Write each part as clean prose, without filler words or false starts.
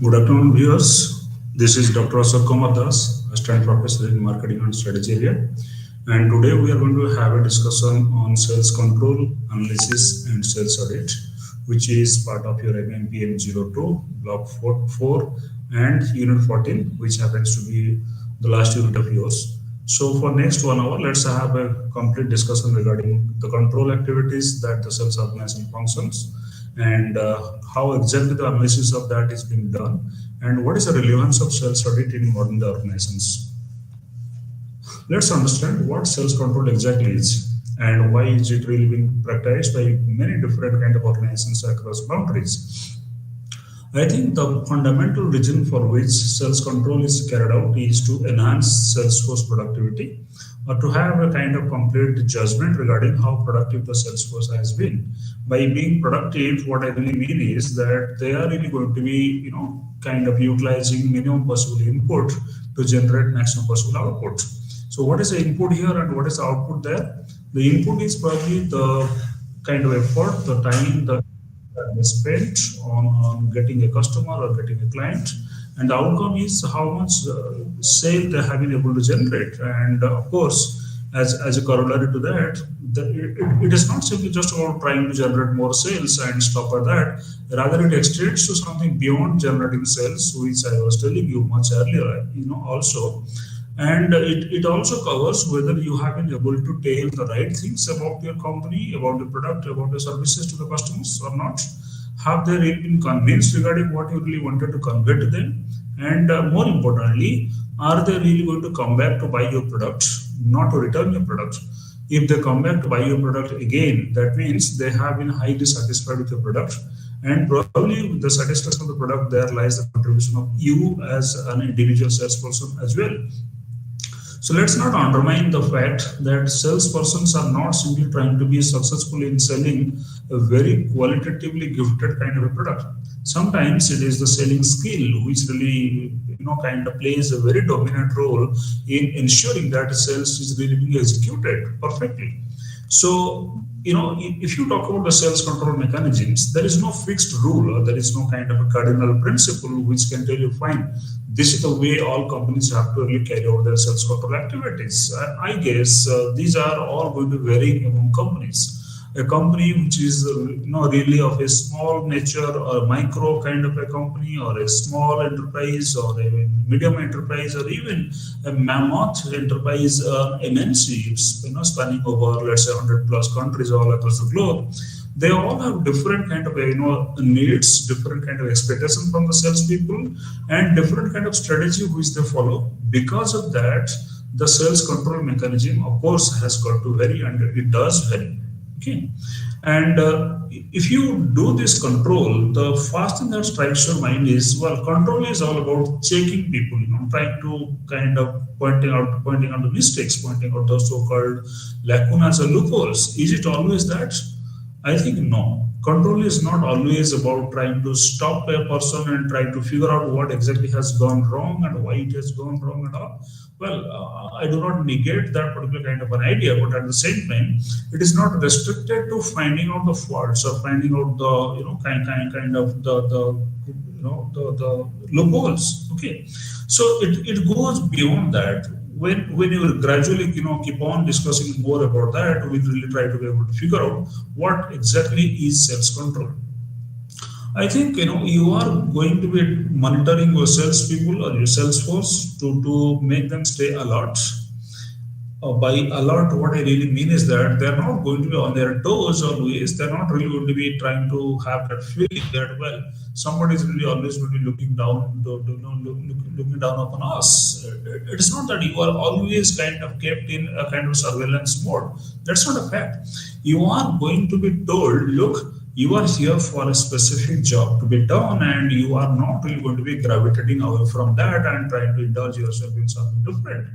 Good afternoon, viewers. This is Dr. Ashok Kumar, Assistant Professor in Marketing and Strategy area. And today we are going to have a discussion on sales control, analysis, and sales audit, which is part of your MMPM 02, Block 4, and Unit 14, which happens to be the last unit of yours. So for next 1 hour, let's have a complete discussion regarding the control activities that the sales organization functions and how exactly the analysis of that is being done and what is the relevance of sales audit in modern organizations. Let's understand what sales control exactly is and why is it really being practiced by many different kind of organizations across boundaries. I think the fundamental reason for which sales control is carried out is to enhance sales force productivity or to have a kind of complete judgment regarding how productive the sales force has been. By being productive, what I really mean is that they are really going to be, kind of utilizing minimum possible input to generate maximum possible output. So what is the input here and what is the output there? The input is probably the kind of effort, the time, the spent on getting a customer or getting a client, and the outcome is how much sale they have been able to generate. And of course, as a corollary to that, it is not simply just about trying to generate more sales and stop at that. Rather, it extends to something beyond generating sales, which I was telling you much earlier. Also, and it also covers whether you have been able to tell the right things about your company, about the product, about the services to the customers or not. Have they really been convinced regarding what you really wanted to convey to them? And more importantly, are they really going to come back to buy your product, not to return your product? If they come back to buy your product again, that means they have been highly satisfied with your product. And probably with the satisfaction of the product, there lies the contribution of you as an individual salesperson as well. So let's not undermine the fact that salespersons are not simply trying to be successful in selling a very qualitatively gifted kind of a product. Sometimes it is the selling skill which really, kind of plays a very dominant role in ensuring that sales is really being executed perfectly. So, if you talk about the sales control mechanisms, there is no fixed rule or there is no kind of a cardinal principle which can tell you, fine, this is the way all companies have to really carry out their sales control activities. I guess these are all going to vary among companies. A company which is really of a small nature or micro kind of a company, or a small enterprise or a medium enterprise, or even a mammoth enterprise, MNC, spanning over, let's say, 100 plus countries all across the globe, they all have different kind of needs, different kind of expectation from the salespeople, and different kind of strategy which they follow. Because of that, the sales control mechanism, of course, has got to vary, and it does vary. Okay, and if you do this control, the first thing that strikes your mind is, well, control is all about checking people, trying to kind of pointing out the mistakes, pointing out the so-called lacunas or loopholes. Is it always that? I think no. Control is not always about trying to stop a person and try to figure out what exactly has gone wrong and why it has gone wrong and all. Well, I do not negate that particular kind of an idea, but at the same time, it is not restricted to finding out the faults or finding out the kind of the loopholes. Okay, so it goes beyond that. When you gradually keep on discussing more about that, we really try to be able to figure out what exactly is sales control. I think you are going to be monitoring your salespeople or your sales force to make them stay alert. By alert, what I really mean is that they're not going to be on their toes always. They're not really going to be trying to have that feeling that, well, somebody is really always going to be looking down, looking down upon us. It is not that you are always kind of kept in a kind of surveillance mode. That's not a fact. You are going to be told, look, you are here for a specific job to be done, and you are not really going to be gravitating away from that and trying to indulge yourself in something different.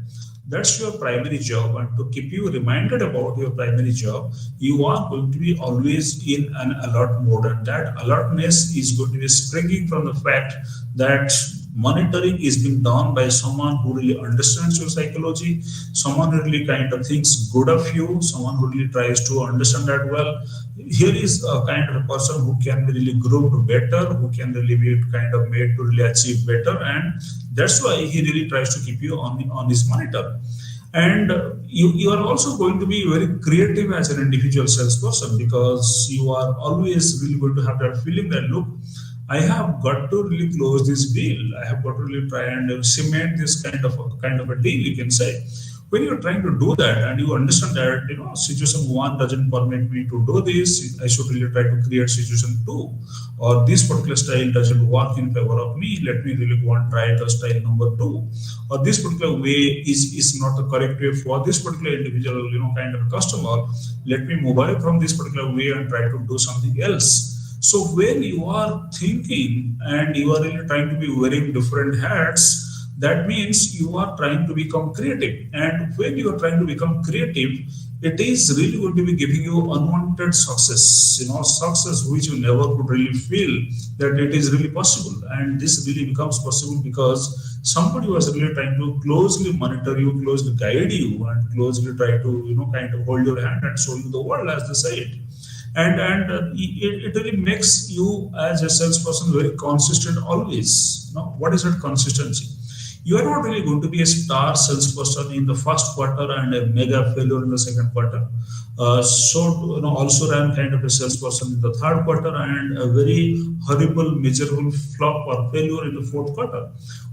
That's your primary job, and to keep you reminded about your primary job, you are going to be always in an alert mode, and that alertness is going to be springing from the fact that monitoring is being done by someone who really understands your psychology, someone who really kind of thinks good of you, someone who really tries to understand that well. Here is a kind of a person who can be really groomed better, who can really be kind of made to really achieve better, and that's why he really tries to keep you on his monitor. And you are also going to be very creative as an individual salesperson, because you are always really going to have that feeling that, look, I have got to really close this deal. I have got to really try and cement this kind of a deal, you can say. When you're trying to do that and you understand that, situation one doesn't permit me to do this, I should really try to create situation two, or this particular style doesn't work in favor of me, let me really go and try the style number two, or this particular way is not the correct way for this particular individual, kind of a customer, let me move away from this particular way and try to do something else. So when you are thinking and you are really trying to be wearing different hats, that means you are trying to become creative. And when you are trying to become creative, it is really going to be giving you unwanted success, success which you never could really feel that it is really possible. And this really becomes possible because somebody was really trying to closely monitor you, closely guide you, and closely try to, kind of hold your hand and show you the world, as they say it. And it really makes you as a salesperson very consistent always. What is that consistency? You are not really going to be a star salesperson in the first quarter and a mega failure in the second quarter. Also ran kind of a salesperson in the third quarter and a very horrible, miserable flop or failure in the fourth quarter.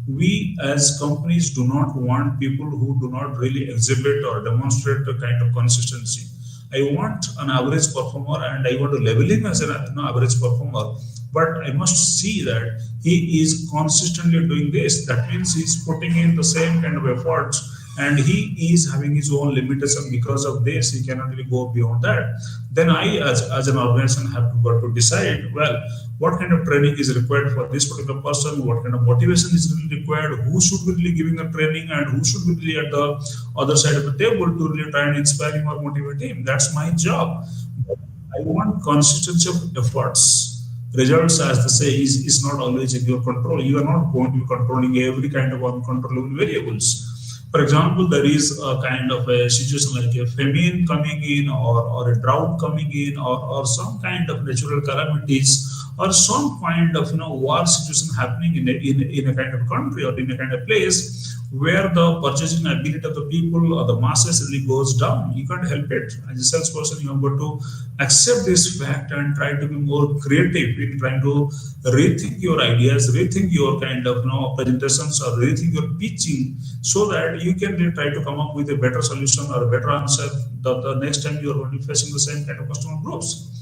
We as companies do not want people who do not really exhibit or demonstrate the kind of consistency. I want an average performer and I want to level him as an average performer, but I must see that he is consistently doing this. That means he's putting in the same kind of efforts and he is having his own limitation. Because of this, he cannot really go beyond that. Then I, as an organization, have to got to decide, well, what kind of training is required for this particular person, what kind of motivation is really required, who should be really giving the training, and who should be really at the other side of the table to really try and inspire him or motivate him. That's my job. I want consistency of efforts. Results, as they say, is not always in your control. You are not going to be controlling every kind of uncontrollable variables. For example, there is a kind of a situation like a famine coming in, or a drought coming in, or some kind of natural calamities, or some kind of war situation happening in a kind of country or in a kind of place where the purchasing ability of the people or the masses really goes down. You can't help it. As a salesperson, you have got to accept this fact and try to be more creative in trying to rethink your ideas, rethink your kind of presentations, or rethink your pitching, so that you can really try to come up with a better solution or a better answer the next time you are going to be facing the same kind of customer groups.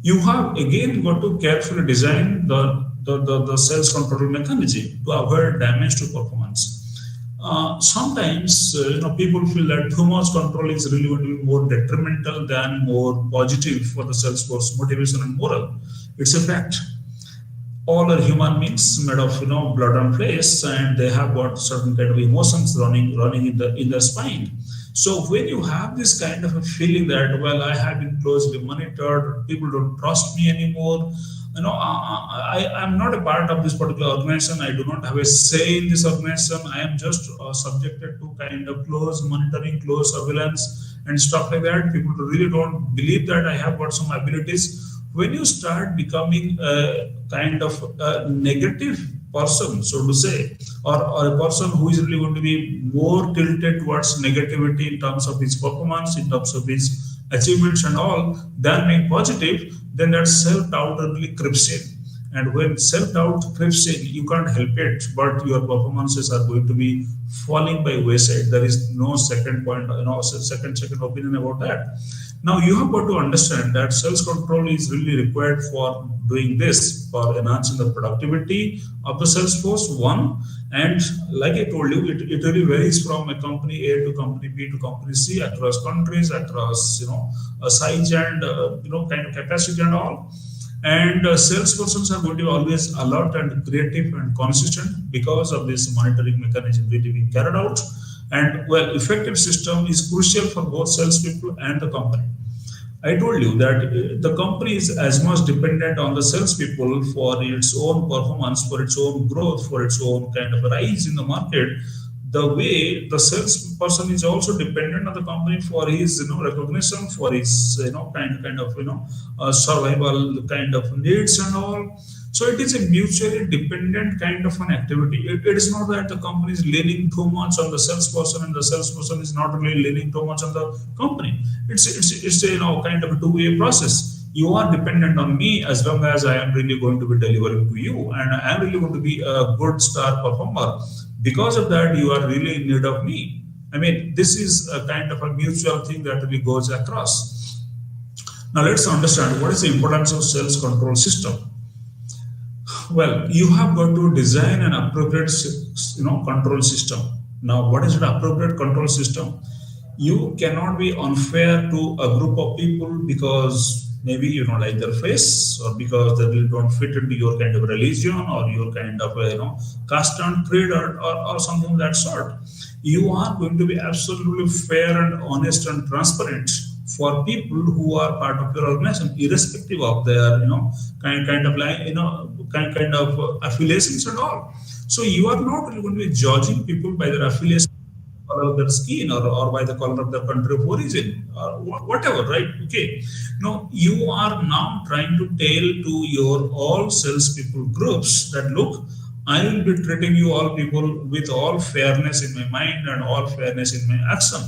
You have again got to carefully design the sales control mechanism to avoid damage to performance. Sometimes people feel that too much control is really going to be more detrimental than more positive for the sales force motivation and morale. It's a fact. All are human beings made of blood and flesh, and they have got certain kind of emotions running in the spine. So when you have this kind of a feeling that, well, I have been closely monitored, people don't trust me anymore, I'm not a part of this particular organization, I do not have a say in this organization, I am just subjected to kind of close monitoring, close surveillance and stuff like that. People really don't believe that I have got some abilities. When you start becoming a kind of a negative person, so to say, or a person who is really going to be more tilted towards negativity in terms of his performance, in terms of his achievements and all, than being positive, then that self-doubt really creeps in. And when self-doubt creeps in, you can't help it, but your performances are going to be falling by wayside. There is no second point, second opinion about that. Now you have got to understand that sales control is really required for doing this, for enhancing the productivity of the sales force, one. And like I told you, it really varies from a company A to company B to company C, across countries, across a size and kind of capacity and all. And salespersons are going to be always alert and creative and consistent because of this monitoring mechanism really being carried out. And well, effective system is crucial for both salespeople and the company. I told you that the company is as much dependent on the salespeople for its own performance, for its own growth, for its own kind of rise in the market. The way the salesperson is also dependent on the company for his recognition, for his kind of survival kind of needs and all. So it is a mutually dependent kind of an activity. It is not that the company is leaning too much on the salesperson and the salesperson is not really leaning too much on the company. It's a kind of a two-way process. You are dependent on me as long as I am really going to be delivering to you, and I am really going to be a good star performer. Because of that, you are really in need of me. I mean, this is a kind of a mutual thing that really goes across. Now let's understand what is the importance of sales control system. Well, you have got to design an appropriate, control system. Now, what is an appropriate control system? You cannot be unfair to a group of people because maybe you don't like their face, or because they really don't fit into your kind of religion or your kind of caste and creed, or something of that sort. You are going to be absolutely fair and honest and transparent for people who are part of your organization, irrespective of their kind of like kind of affiliations and all. So you are not really going to be judging people by their affiliation, color of their skin, or by the color of their country of origin, or whatever, right? Okay. No, you are now trying to tell to your all salespeople groups that look, I will be treating you all people with all fairness in my mind and all fairness in my action.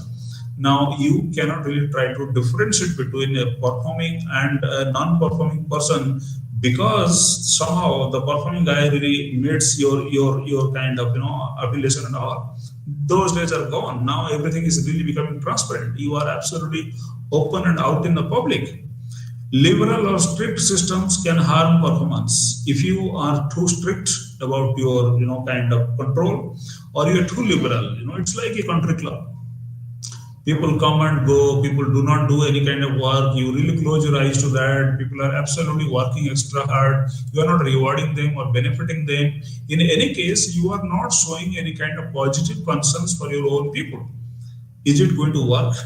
Now you cannot really try to differentiate between a performing and a non-performing person, because somehow the performing guy really meets your kind of affiliation and all. Those days are gone. Now everything is really becoming transparent. You are absolutely open and out in the public. Liberal or strict systems can harm performance. If you are too strict about your kind of control, or you're too liberal, it's like a country club. People come and go, people do not do any kind of work, you really close your eyes to that. People are absolutely working extra hard, you are not rewarding them or benefiting them. In any case, you are not showing any kind of positive concerns for your own people. Is it going to work?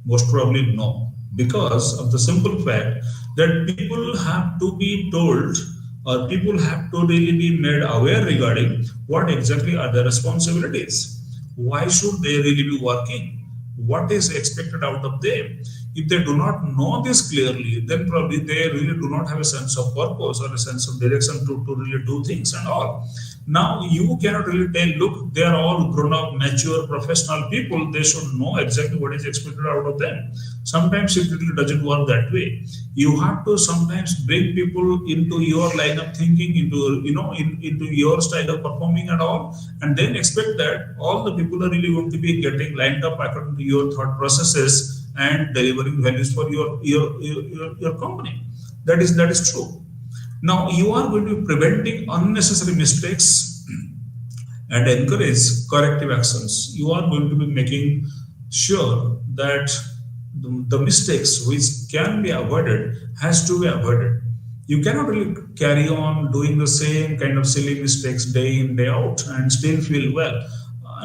Most probably no, because of the simple fact that people have to be told, or people have to really be made aware regarding what exactly are their responsibilities. Why should they really be working? What is expected out of them? If they do not know this clearly, then probably they really do not have a sense of purpose or a sense of direction to really do things and all. Now you cannot really tell, look, they are all grown up, mature, professional people, they should know exactly what is expected out of them. Sometimes it really doesn't work that way. You have to sometimes bring people into your line of thinking, into your style of performing and all, and then expect that all the people are really going to be getting lined up according to your thought processes and delivering values for your company. That is true. Now you are going to be preventing unnecessary mistakes and encourage corrective actions. You are going to be making sure that the mistakes which can be avoided has to be avoided. You cannot really carry on doing the same kind of silly mistakes day in, day out and still feel well.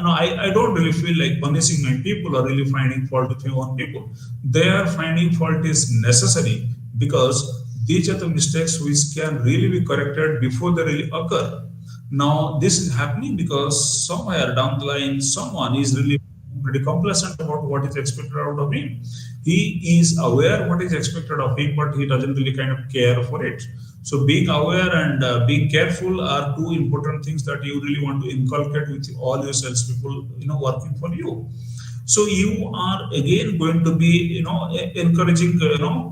I don't really feel like punishing my people or really finding fault with my own people. Their finding fault is necessary, because these are the mistakes which can really be corrected before they really occur. Now, this is happening because somewhere down the line, someone is really pretty complacent about what is expected out of him. He is aware what is expected of him, but he doesn't really kind of care for it. So being aware and being careful are two important things that you really want to inculcate with all your salespeople, working for you. So you are again going to be, encouraging,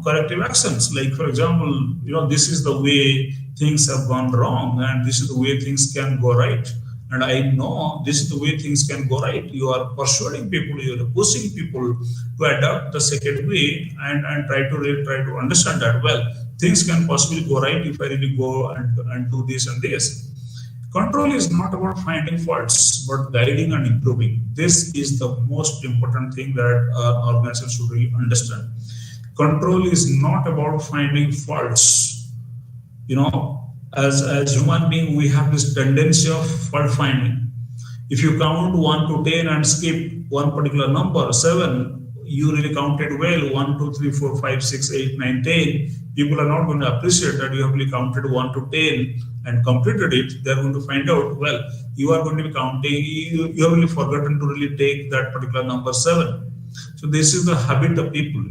corrective actions. Like for example, this is the way things have gone wrong, and this is the way things can go right. And I know this is the way things can go right. You are persuading people, you are pushing people to adopt the second way, and try to understand that, well, things can possibly go right if I really go and do this and this. Control is not about finding faults, but guiding and improving. This is the most important thing that our organization should really understand. Control is not about finding faults. As human being, we have this tendency of fault finding. If you count 1 to 10 and skip one particular number, 7, you really counted well, 1, 2, 3, 4, 5, 6, 8, 9, 10. People are not going to appreciate that you have really counted 1 to 10 and completed it. They're going to find out, well, you are going to be counting, you have really forgotten to really take that particular number 7. So this is the habit of people,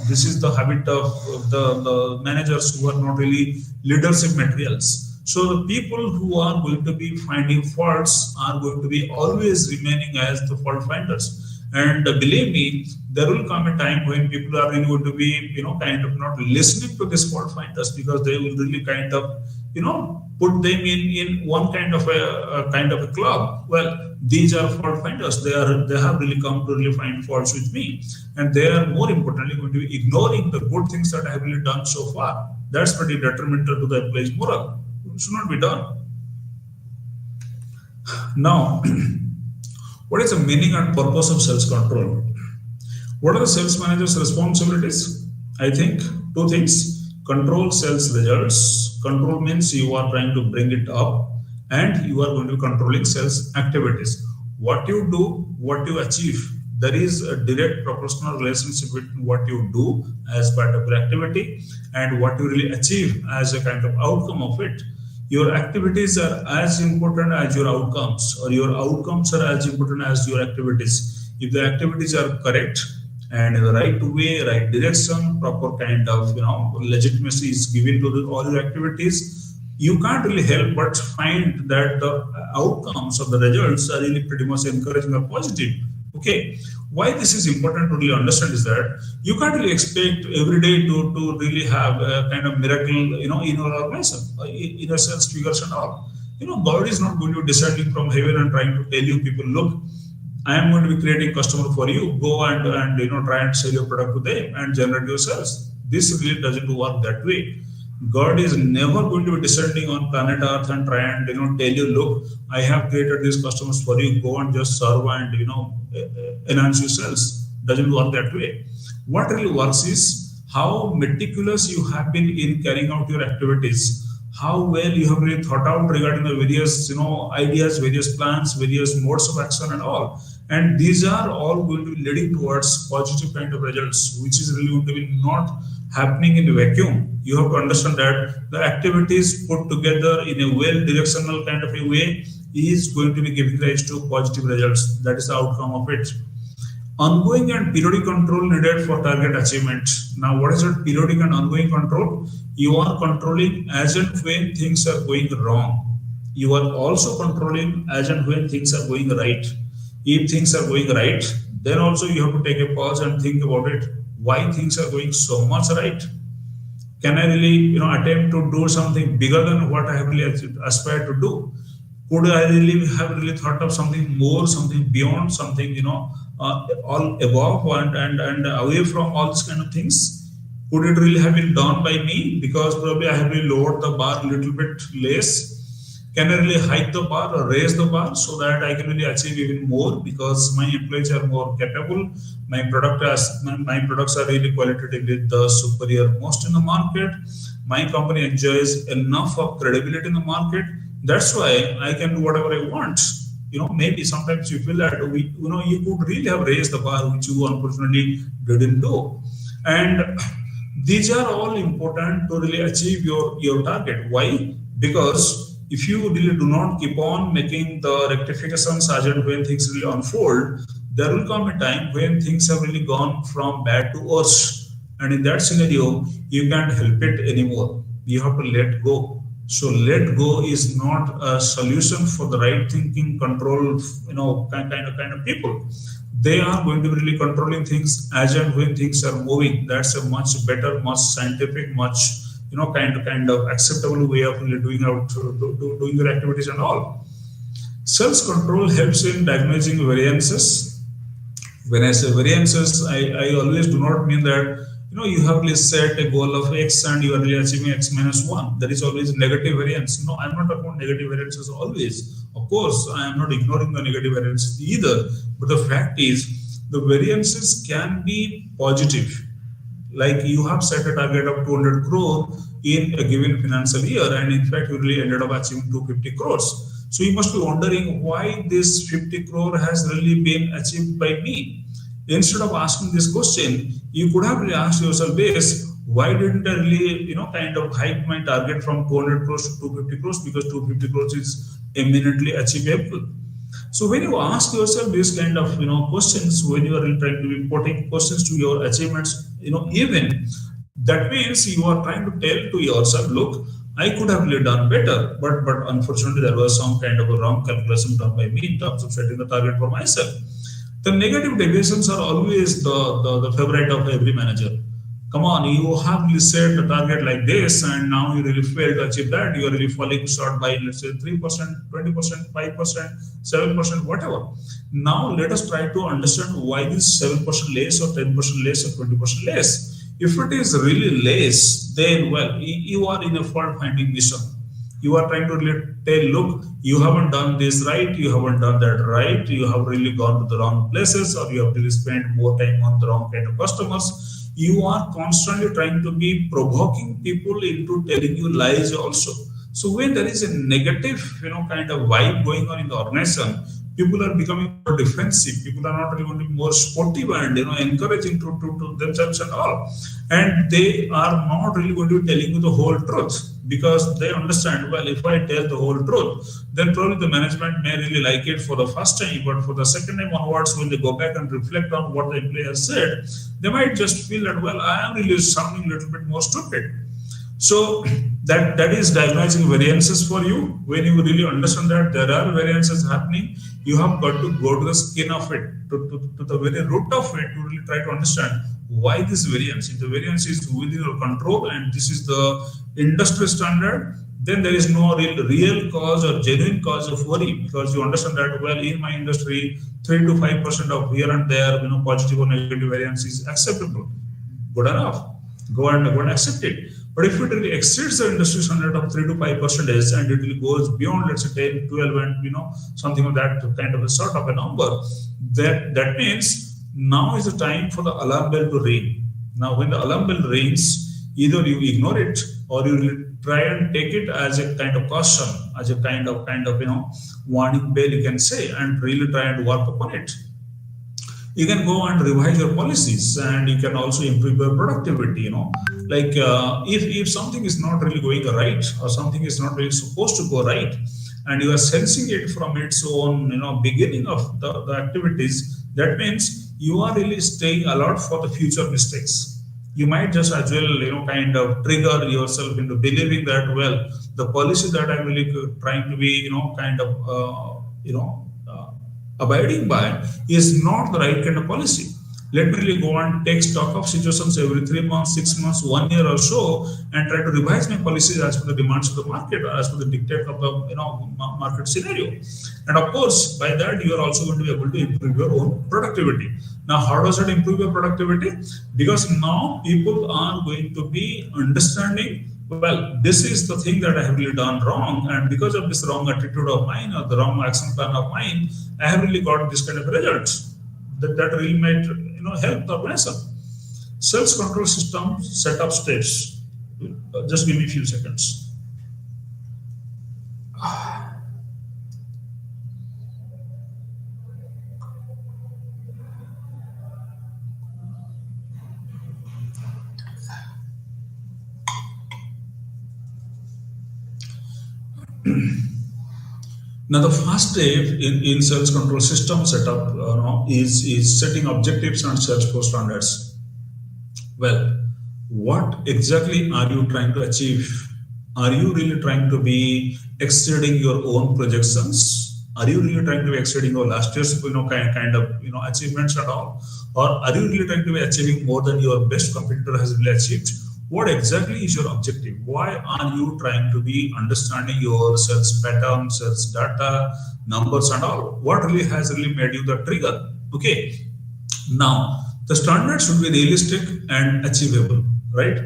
this is the habit of the managers who are not really leadership materials. So the people who are going to be finding faults are going to be always remaining as the fault finders. And believe me, there will come a time when people are really going to be, kind of not listening to these fault finders, because they will really kind of, put them in one kind of a club. Well, these are fault finders. They have really come to really find faults with me, and they are more importantly going to be ignoring the good things that I have really done so far. That's pretty detrimental to the employee's morale. It should not be done. Now, what is the meaning and purpose of sales control? What are the sales manager's responsibilities? I think 2 things. Control sales results. Control means you are trying to bring it up, and you are going to be controlling sales activities. What you do, what you achieve, there is a direct proportional relationship between what you do as part of your activity and what you really achieve as a kind of outcome of it. Your activities are as important as your outcomes, or your outcomes are as important as your activities. If the activities are correct and in the right way, right direction, proper kind of legitimacy is given to all your activities, you can't really help but find that the outcomes of the results are really pretty much encouraging or positive. Okay, why this is important to really understand is that you can't really expect every day to really have a kind of miracle, in your organization, in your sales figures and all. God is not going to be descending from heaven and trying to tell you people, look, I am going to be creating customer for you. Go and try and sell your product to them and generate your sales. This really doesn't work that way. God is never going to be descending on planet Earth and try and tell you, look, I have created these customers for you. Go and just serve and enhance your sales. Doesn't work that way. What really works is how meticulous you have been in carrying out your activities, how well you have really thought out regarding the various ideas, various plans, various modes of action and all. And these are all going to be leading towards positive kind of results, which is really going to be not happening in a vacuum. You have to understand that the activities put together in a well-directional kind of a way is going to be giving rise to positive results. That is the outcome of it. Ongoing and periodic control needed for target achievement. Now, what is that periodic and ongoing control? You are controlling as and when things are going wrong. You are also controlling as and when things are going right. If things are going right, then also you have to take a pause and think about it. Why things are going so much right? Can I really, attempt to do something bigger than what I have really aspired to do? Could I really have really thought of something more, something beyond, something, all above and away from all these kind of things? Could it really have been done by me? Because probably I have really lowered the bar a little bit less. Can I really hike the bar or raise the bar so that I can really achieve even more, because my employees are more capable, my products are really qualitatively the superior most in the market, my company enjoys enough of credibility in the market. That's why I can do whatever I want. Maybe sometimes you feel that you could really have raised the bar, which you unfortunately didn't do. And these are all important to really achieve your target. Why? Because if you really do not keep on making the rectifications as and when things really unfold, there will come a time when things have really gone from bad to worse. And in that scenario, you can't help it anymore. You have to let go. So let go is not a solution for the right thinking, control, kind of people. They are going to be really controlling things as and when things are moving. That's a much better, much scientific, much kind of acceptable way of really doing your activities and all. Sales control helps in diagnosing variances. When I say variances, I always do not mean that you have really set a goal of X and you are really achieving X minus 1. There is always negative variance. No, I'm not talking about negative variances always. Of course, I am not ignoring the negative variances either. But the fact is, the variances can be positive. Like you have set a target of 200 crore in a given financial year, and in fact, you really ended up achieving 250 crores. So you must be wondering why this 50 crore has really been achieved by me. Instead of asking this question, you could have really asked yourself this: why didn't I really, kind of hike my target from 200 crores to 250 crores? Because 250 crores is eminently achievable. So when you ask yourself these kind of questions, when you are really trying to be putting questions to your achievements, even that means you are trying to tell to yourself, look, I could have really done better, but unfortunately there was some kind of a wrong calculation done by me in terms of setting the target for myself. The negative deviations are always the favorite of every manager. Come on, you have really set the target like this, and now you really fail to achieve that. You are really falling short by, let's say, 3%, 20%, 5%, 7%, whatever. Now, let us try to understand why this 7% less, or 10% less, or 20% less. If it is really less, then, well, you are in a fault finding mission. You are trying to really tell, look, you haven't done this right, you haven't done that right, you have really gone to the wrong places, or you have really spent more time on the wrong kind of customers. You are constantly trying to be provoking people into telling you lies also. So when there is a negative, kind of vibe going on in the organization, people are becoming more defensive. People are not really going to be more sportive and encouraging to themselves and all. And they are not really going to be telling you the whole truth, because they understand, well, if I tell the whole truth, then probably the management may really like it for the first time, but for the second time onwards, when they go back and reflect on what the employee has said, they might just feel that, well, I am really sounding a little bit more stupid. So that is diagnosing variances for you. When you really understand that there are variances happening, you have got to go to the skin of it, to the very root of it, to really try to understand why this variance. If the variance is within your control and this is the industry standard, then there is no real cause or genuine cause of worry, because you understand that, well, in my industry, 3 to 5% of here and there, positive or negative variance is acceptable. Good enough. Go and accept it. But if it really exceeds the industry standard of 3 to 5% and it really goes beyond, let's say, 10, 12, and something of that kind of a sort of a number, that means now is the time for the alarm bell to ring. Now, when the alarm bell rings, either you ignore it, or you really try and take it as a kind of caution, as a kind of warning bell, you can say, and really try and work upon it. You can go and revise your policies, and you can also improve your productivity. Like if something is not really going right, or something is not really supposed to go right, and you are sensing it from its own beginning of the activities, that means you are really staying alert for the future mistakes. You might just as well kind of trigger yourself into believing that, well, the policy that I'm really trying to be kind of abiding by is not the right kind of policy. Let me really go and take stock of situations every 3 months, 6 months, 1 year or so, and try to revise my policies as per the demands of the market, or as per the dictate of the market scenario. And of course, by that you are also going to be able to improve your own productivity. Now, how does it improve your productivity? Because now people are going to be understanding, well, this is the thing that I have really done wrong, and because of this wrong attitude of mine, or the wrong action plan of mine, I have really got this kind of results. That really might help the organization. Sales control system setup steps. Just give me a few seconds. Now, the first step in sales control system setup is setting objectives and sales force standards. Well, what exactly are you trying to achieve? Are you really trying to be exceeding your own projections? Are you really trying to be exceeding your last year's kind of achievements at all? Or are you really trying to be achieving more than your best competitor has really achieved? What exactly is your objective? Why are you trying to be understanding your sales pattern, sales data, numbers and all? What really has really made you the trigger? Okay. Now, the standards should be realistic and achievable, right?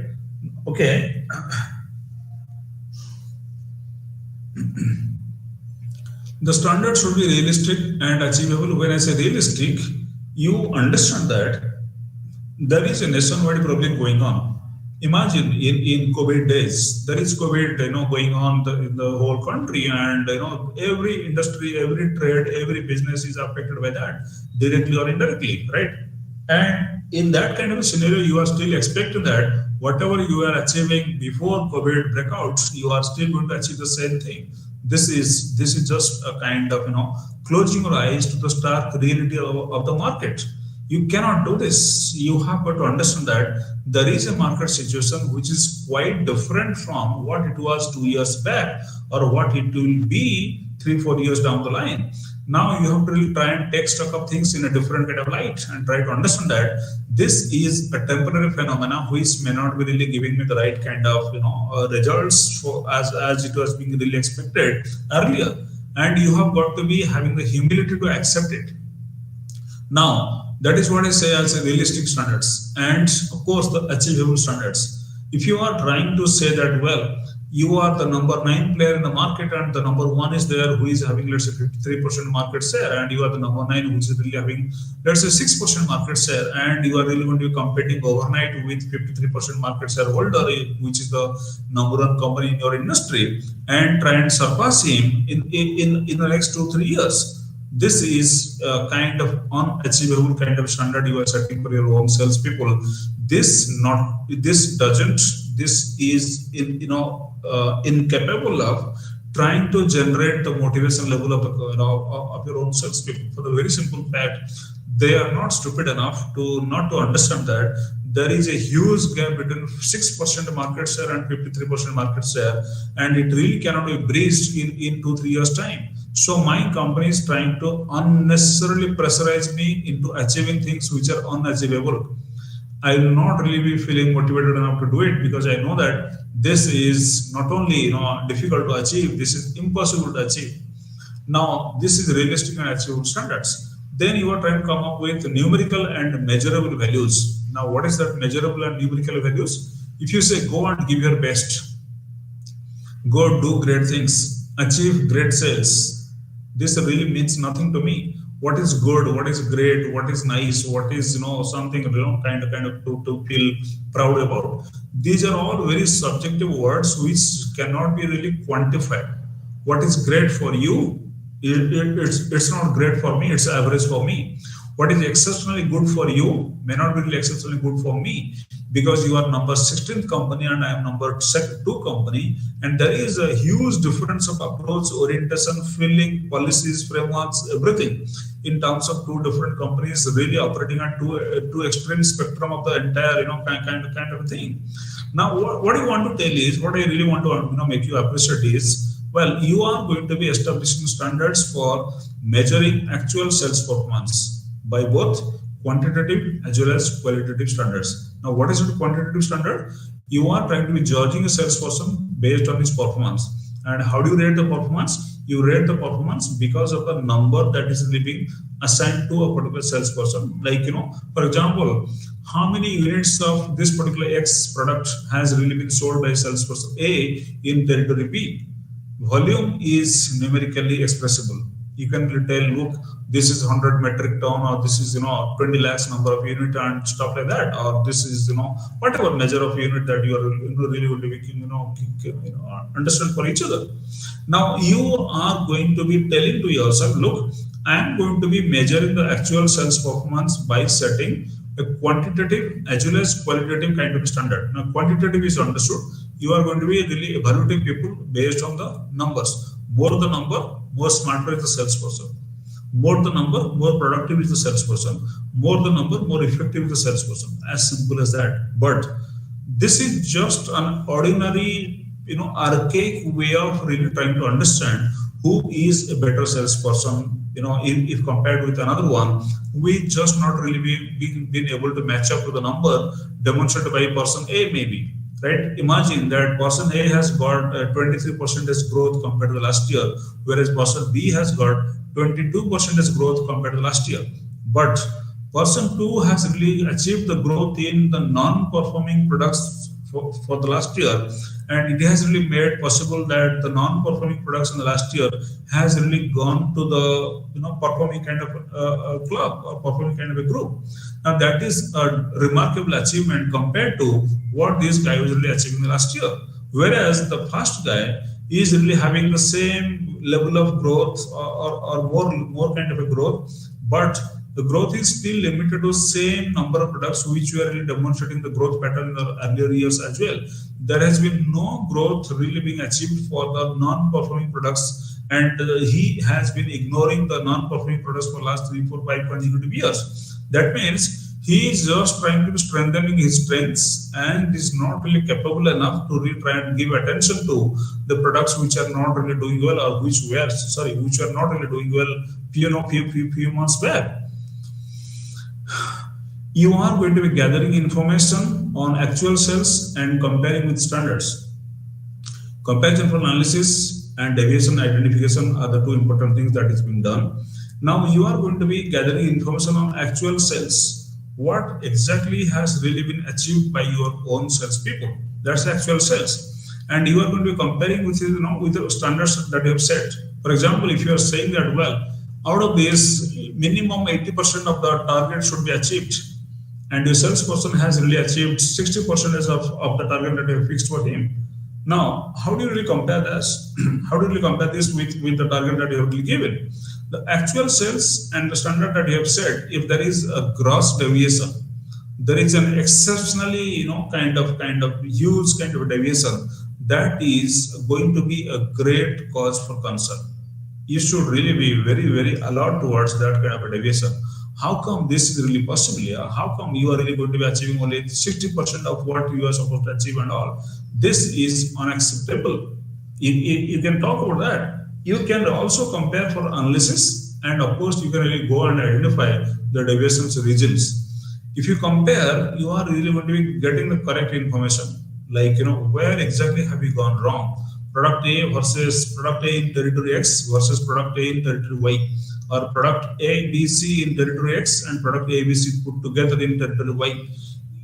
Okay. The standards should be realistic and achievable. When I say realistic, you understand that there is a nationwide problem going on. Imagine in COVID days, there is COVID, going on in the whole country, and every industry, every trade, every business is affected by that, directly or indirectly, right? And in that kind of a scenario, you are still expecting that whatever you are achieving before COVID breakouts, you are still going to achieve the same thing. This is just a kind of closing your eyes to the stark reality of the market. You cannot do this. You have got to understand that there is a market situation which is quite different from what it was 2 years back or what it will be 3 4 years down the line. Now you have to really try and take stock of things in a different kind of light and try to understand that this is a temporary phenomena which may not be really giving me the right kind of results for as it was being really expected earlier, and you have got to be having the humility to accept it. Now, that is what I say as a realistic standards and of course the achievable standards. If you are trying to say that, well, you are the number 9 player in the market and the number 1 is there who is having, let's say, 53% market share, and you are the number 9 which is really having, let's say, 6% market share, and you are really going to be competing overnight with 53% market share holder, which is the number 1 company in your industry, and try and surpass him in the next 2 3 years. This is a kind of unachievable kind of standard you are setting for your own salespeople. This is incapable of trying to generate the motivation level of your own salespeople, for the very simple fact they are not stupid enough to not to understand that there is a huge gap between 6% market share and 53% market share, and it really cannot be breached in 2 3 years time. So my company is trying to unnecessarily pressurize me into achieving things which are unachievable. I will not really be feeling motivated enough to do it, because I know that this is not only difficult to achieve, this is impossible to achieve. Now this is realistic and achievable standards. Then you are trying to come up with numerical and measurable values. Now what is that measurable and numerical values? If you say go and give your best, go do great things, achieve great sales, this really means nothing to me. What is good, what is great, what is nice, what is something kind of to feel proud about, these are all very subjective words which cannot be really quantified. What is great for you, it's not great for me, it's average for me. What is exceptionally good for you may not be really exceptionally good for me, because you are number 16th company and I am number 2 company, and there is a huge difference of approach, orientation, feeling, policies, frameworks, everything in terms of 2 different companies really operating at two extreme spectrum of the entire kind of thing. Now what I want to tell is, what I really want to make you appreciate is, well, you are going to be establishing standards for measuring actual sales performance by both quantitative as well as qualitative standards. Now, what is a quantitative standard? You are trying to be judging a salesperson based on his performance. And how do you rate the performance? You rate the performance because of the number that is really being assigned to a particular salesperson. Like, for example, how many units of this particular X product has really been sold by salesperson A in territory B? Volume is numerically expressible. You can tell, look, this is 100 metric ton, or this is 20 lakhs number of unit and stuff like that, or this is whatever measure of unit that you are really will be understand for each other. Now you are going to be telling to yourself, look, I am going to be measuring the actual sales performance by setting a quantitative as well as qualitative kind of standard. Now quantitative is understood. You are going to be really evaluating people based on the numbers. More the number, more smarter is the salesperson. More the number, more productive is the salesperson. More the number, more effective is the salesperson. As simple as that. But this is just an ordinary, archaic way of really trying to understand who is a better salesperson, if compared with another one. We just not really been able to match up to the number demonstrated by person A, maybe. Right? Imagine that person A has got 23% growth compared to the last year, whereas person B has got 22% growth compared to last year. But person 2 has really achieved the growth in the non-performing products for the last year, and it has really made possible that the non-performing products in the last year has really gone to the performing kind of a club or performing kind of a group. Now that is a remarkable achievement compared to what this guy was really achieving last year. Whereas the first guy is really having the same level of growth or more kind of a growth, but the growth is still limited to same number of products which we are really demonstrating the growth pattern in the earlier years as well. There has been no growth really being achieved for the non-performing products, and he has been ignoring the non-performing products for last 3, 4, 5 consecutive years. That means he is just trying to be strengthening his strengths and is not really capable enough to really try and give attention to the products which are not really doing well, or which are not really doing well few months back. You are going to be gathering information on actual sales and comparing with standards. Comparison for analysis and deviation identification are the two important things that is being done. Now you are going to be gathering information on actual sales. What exactly has really been achieved by your own salespeople? That's actual sales, and you are going to be comparing with with the standards that you have set. For example, if you are saying that, well, out of this, minimum 80% of the target should be achieved, and your salesperson has really achieved 60% of the target that you have fixed for him. Now, how do you really compare this? How do you really compare this with the target that you have really given? The actual sales and the standard that you have set, if there is a gross deviation, there is an exceptionally, kind of huge kind of deviation, that is going to be a great cause for concern. You should really be very, very alert towards that kind of a deviation. How come this is really possible? How come you are really going to be achieving only 60% of what you are supposed to achieve and all? This is unacceptable. You can talk about that. You can also compare for analysis, and of course you can really go and identify the deviations regions. If you compare, you are really going to be getting the correct information, like where exactly have you gone wrong. Product A versus product A in territory X versus product A in territory Y, or product A, B, C in territory X and product A, B, C put together in territory Y.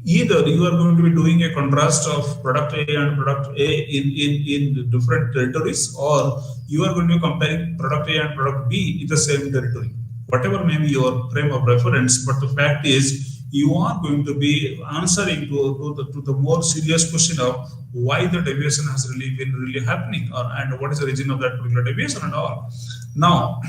Either you are going to be doing a contrast of product A and product A in different territories, or you are going to be comparing product A and product B in the same territory. Whatever may be your frame of reference, but the fact is you are going to be answering to the more serious question of why the deviation has really been happening, and what is the origin of that particular deviation and all. Now,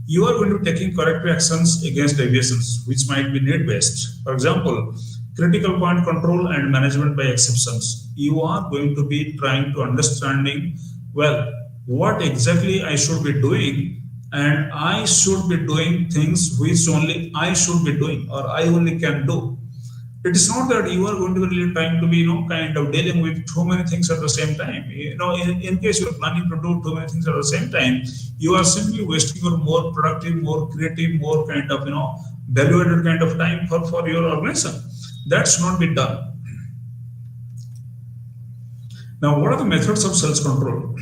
you are going to be taking corrective actions against deviations which might be need-based. For example, critical point control and management by exceptions. You are going to be trying to understanding, well, what exactly I should be doing, and I should be doing things which only I should be doing, or I only can do. It is not that you are going to be really trying to be, kind of dealing with too many things at the same time. In case you are planning to do too many things at the same time, you are simply wasting your more productive, more creative, more kind of, value-added kind of time for your organization. That should not be done. Now, what are the methods of sales control?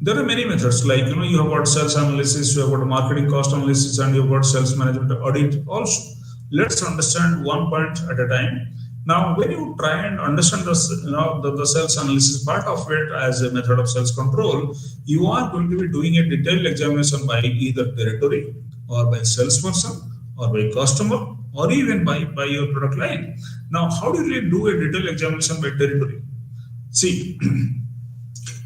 There are many methods, like you have got sales analysis, you have got marketing cost analysis, and you have got sales management audit also. Let's understand one point at a time. Now, when you try and understand the sales analysis part of it as a method of sales control, you are going to be doing a detailed examination by either territory, or by salesperson, or by customer, or even by your product line. Now, how do you really do a detailed examination by territory? See,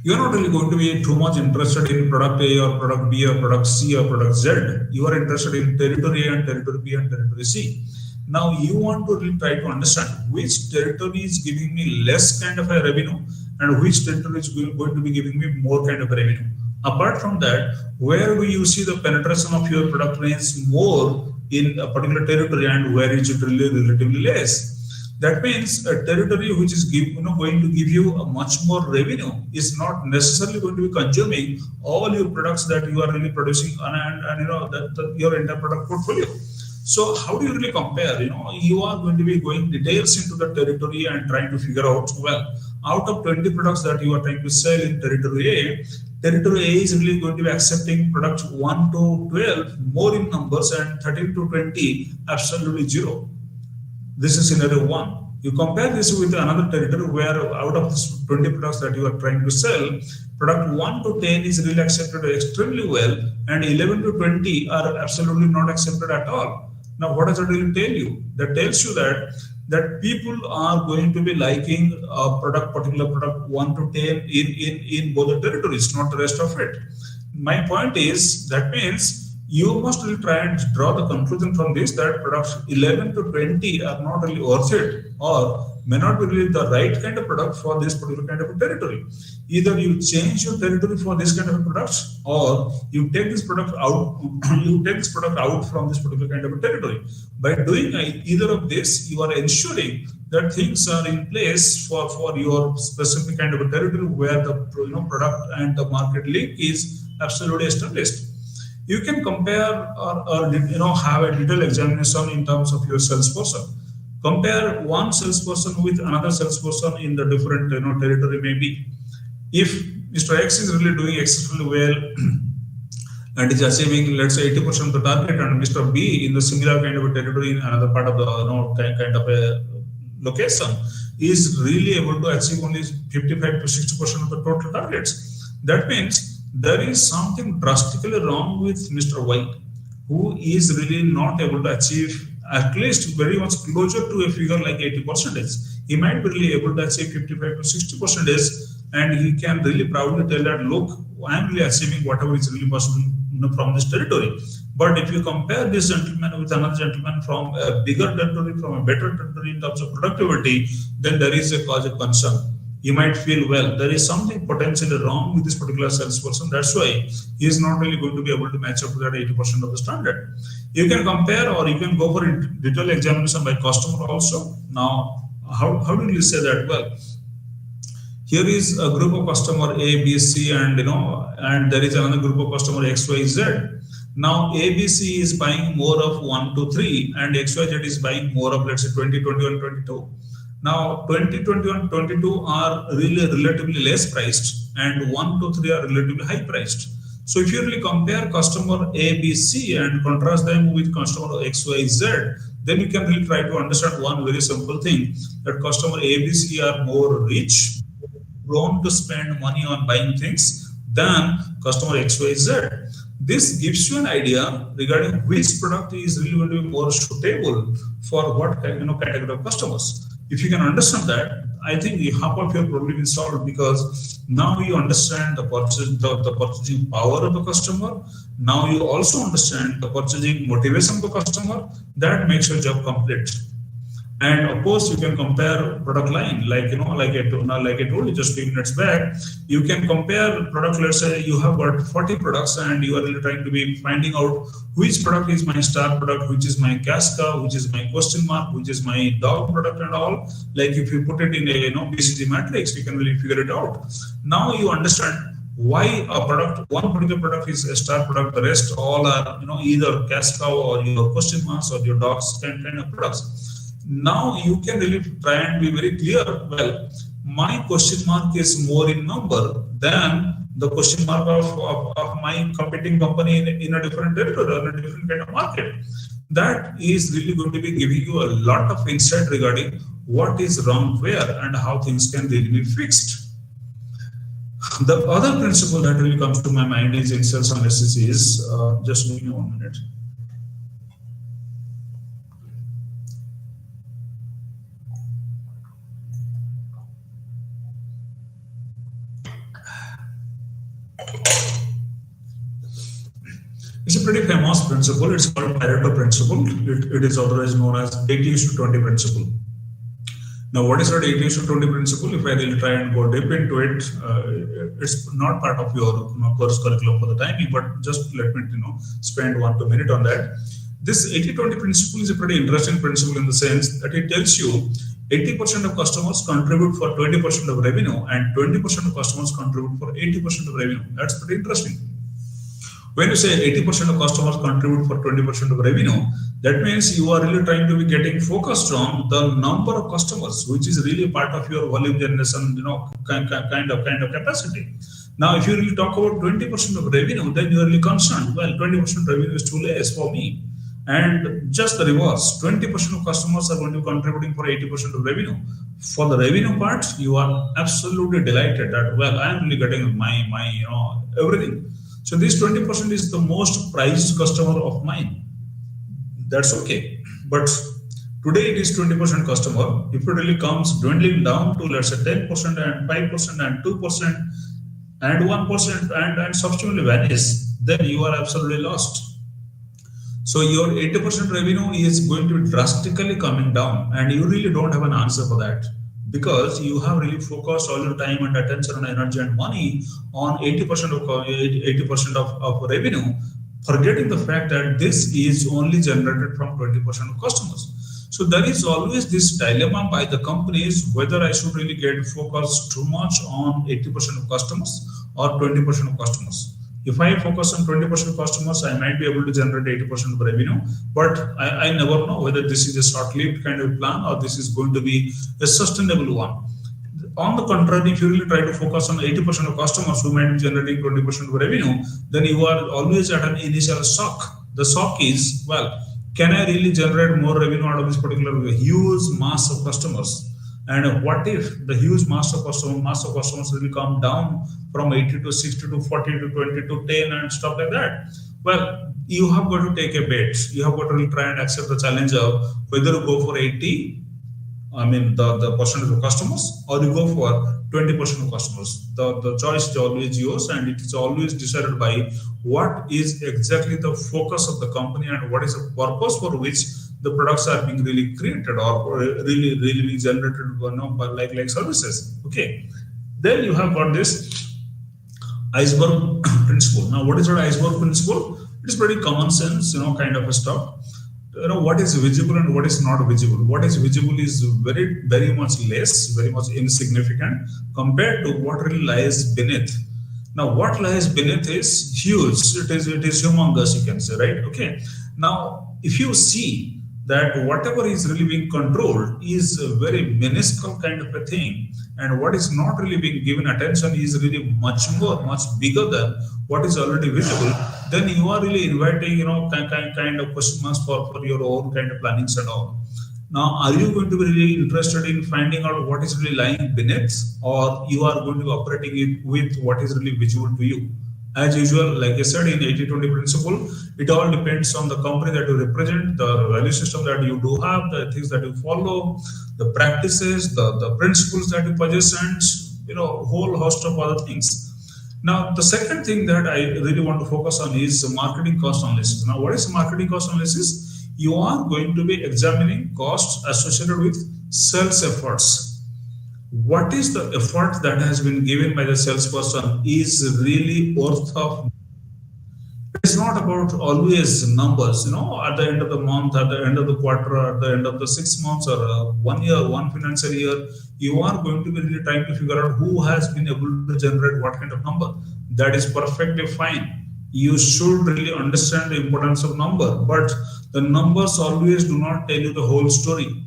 you're not really going to be too much interested in product A or product B or product C or product Z. You are interested in territory A and territory B and territory C. Now you want to really try to understand which territory is giving me less kind of a revenue and which territory is going to be giving me more kind of a revenue. Apart from that, where will you see the penetration of your product range more in a particular territory and where is it really relatively less? That means a territory which is going to give you a much more revenue is not necessarily going to be consuming all your products that you are really producing and your entire product portfolio. So how do you really compare? You are going to be going details into the territory and trying to figure out, well, out of 20 products that you are trying to sell in territory A, territory A is really going to be accepting products 1 to 12 more in numbers and 13 to 20 absolutely zero. This is scenario 1. You compare this with another territory where out of this 20 products that you are trying to sell, product 1 to 10 is really accepted extremely well, and 11 to 20 are absolutely not accepted at all. Now, what does it really tell you? That tells you that people are going to be liking a particular product 1 to 10 in both the territories, not the rest of it. My point is that means you must really try and draw the conclusion from this that products 11 to 20 are not really worth it, or may not be really the right kind of product for this particular kind of a territory. Either you change your territory for this kind of a product, or you take this product out, you take this product out from this particular kind of a territory. By doing either of this, you are ensuring that things are in place for your specific kind of a territory where the product and the market link is absolutely established. You can compare or have a detailed examination in terms of your salesperson. Compare one salesperson with another salesperson in the different territory. Maybe if Mr. X is really doing exceptionally well and is achieving, let's say, 80% of the target, and Mr. B in the similar kind of a territory in another part of the kind of a location is really able to achieve only 55 to 60% of the total targets. That means there is something drastically wrong with Mr. Y, who is really not able to achieve at least very much closer to a figure like 80%. He might be really able to achieve 55 to 60%, and he can really proudly tell that, look, I'm really achieving whatever is really possible from this territory. But if you compare this gentleman with another gentleman from a bigger territory, from a better territory in terms of productivity, then there is a cause of concern. You might feel, well, there is something potentially wrong with this particular salesperson. That's why he is not really going to be able to match up to that 80% of the standard. You can compare, or you can go for a detailed examination by customer also. Now, how do you say that? Well, here is a group of customer A, B, C, and and there is another group of customer X, Y, Z. Now A, B, C is buying more of 1, 2, 3, and X, Y, Z is buying more of, let's say, 20, 21, 22. Now 20, 21, 22 are really relatively less priced, and 1, 2, 3 are relatively high priced. So if you really compare customer A, B, C and contrast them with customer X, Y, Z, then you can really try to understand one very simple thing, that customer A, B, C are more rich, prone to spend money on buying things than customer X, Y, Z. This gives you an idea regarding which product is really going to be more suitable for what category of customers. If you can understand that, I think half of your problem is solved, because now you understand the purchasing power of the customer. Now you also understand the purchasing motivation of the customer. That makes your job complete. And of course, you can compare product line, like I told you just 2 minutes back. You can compare product. Let's say you have got 40 products, and you are really trying to be finding out which product is my star product, which is my cash cow, which is my question mark, which is my dog product, and all. Like if you put it in a BCG matrix, you can really figure it out. Now you understand why a product, one particular product is a star product, the rest all are either cash cow or your question marks or your dogs kind of products. Now you can really try and be very clear. Well, my question mark is more in number than the question mark of my competing company in a different territory or a different kind of market. That is really going to be giving you a lot of insight regarding what is wrong where and how things can really be fixed. The other principle that really comes to my mind is in sales analysis is, just give me 1 minute. It's a pretty famous principle. It's called Pareto principle. It is otherwise known as 80:20 principle. Now, what is that 80:20 principle? If I really try and go deep into it, it's not part of your course curriculum for the timing, but just let me spend 1 to 2 minutes on that. This 80:20 principle is a pretty interesting principle in the sense that it tells you 80% of customers contribute for 20% of revenue, and 20% of customers contribute for 80% of revenue. That's pretty interesting. When you say 80% of customers contribute for 20% of revenue, that means you are really trying to be getting focused on the number of customers, which is really part of your volume generation, kind of capacity. Now, if you really talk about 20% of revenue, then you are really concerned. Well, 20% revenue is too less for me. And just the reverse, 20% of customers are going to be contributing for 80% of revenue. For the revenue part, you are absolutely delighted that, well, I am really getting my everything. So this 20% is the most prized customer of mine. That's okay. But today it is 20% customer. If it really comes dwindling down to, let's say, 10% and 5% and 2% and 1% and subsequently vanish, then you are absolutely lost. So your 80% revenue is going to be drastically coming down, and you really don't have an answer for that because you have really focused all your time and attention and energy and money on 80% of 80% of revenue, forgetting the fact that this is only generated from 20% of customers. So there is always this dilemma by the companies whether I should really get focused too much on 80% of customers or 20% of customers. If I focus on 20% customers, I might be able to generate 80% of revenue, but I never know whether this is a short-lived kind of plan or this is going to be a sustainable one. On the contrary, if you really try to focus on 80% of customers who might be generating 20% of revenue, then you are always at an initial shock. The shock is, well, can I really generate more revenue out of this particular huge mass of customers? And what if the huge mass of customers will come down from 80 to 60 to 40 to 20 to 10 and stuff like that? Well, you have got to take a bet. You have got to really try and accept the challenge of whether you go for 80, I mean the percentage of customers, or you go for 20% of customers. The choice is always yours, and it is always decided by what is exactly the focus of the company and what is the purpose for which the products are being really created or really being generated, by like services. Okay, then you have got this iceberg principle. Now, what is that iceberg principle? It is pretty common sense, kind of a stuff. What is visible and what is not visible. What is visible is very much less, very much insignificant compared to what really lies beneath. Now, what lies beneath is huge. It is humongous, you can say, right? Okay. Now, if you see that whatever is really being controlled is a very minuscule kind of a thing, and what is not really being given attention is really much bigger than what is already visible, then you are really inviting, kind of question marks for your own kind of plannings and all. Now, are you going to be really interested in finding out what is really lying beneath, or you are going to be operating it with what is really visible to you? As usual, like I said, in 80-20 principle, it all depends on the company that you represent, the value system that you do have, the things that you follow, the practices, the principles that you possess, and a whole host of other things. Now, the second thing that I really want to focus on is marketing cost analysis. Now, what is marketing cost analysis? You are going to be examining costs associated with sales efforts. What is the effort that has been given by the salesperson is really worth of. It's not about always numbers, at the end of the month, at the end of the quarter, at the end of the 6 months, or 1 year, one financial year. You are going to be really trying to figure out who has been able to generate what kind of number. That is perfectly fine. You should really understand the importance of number, but the numbers always do not tell you the whole story.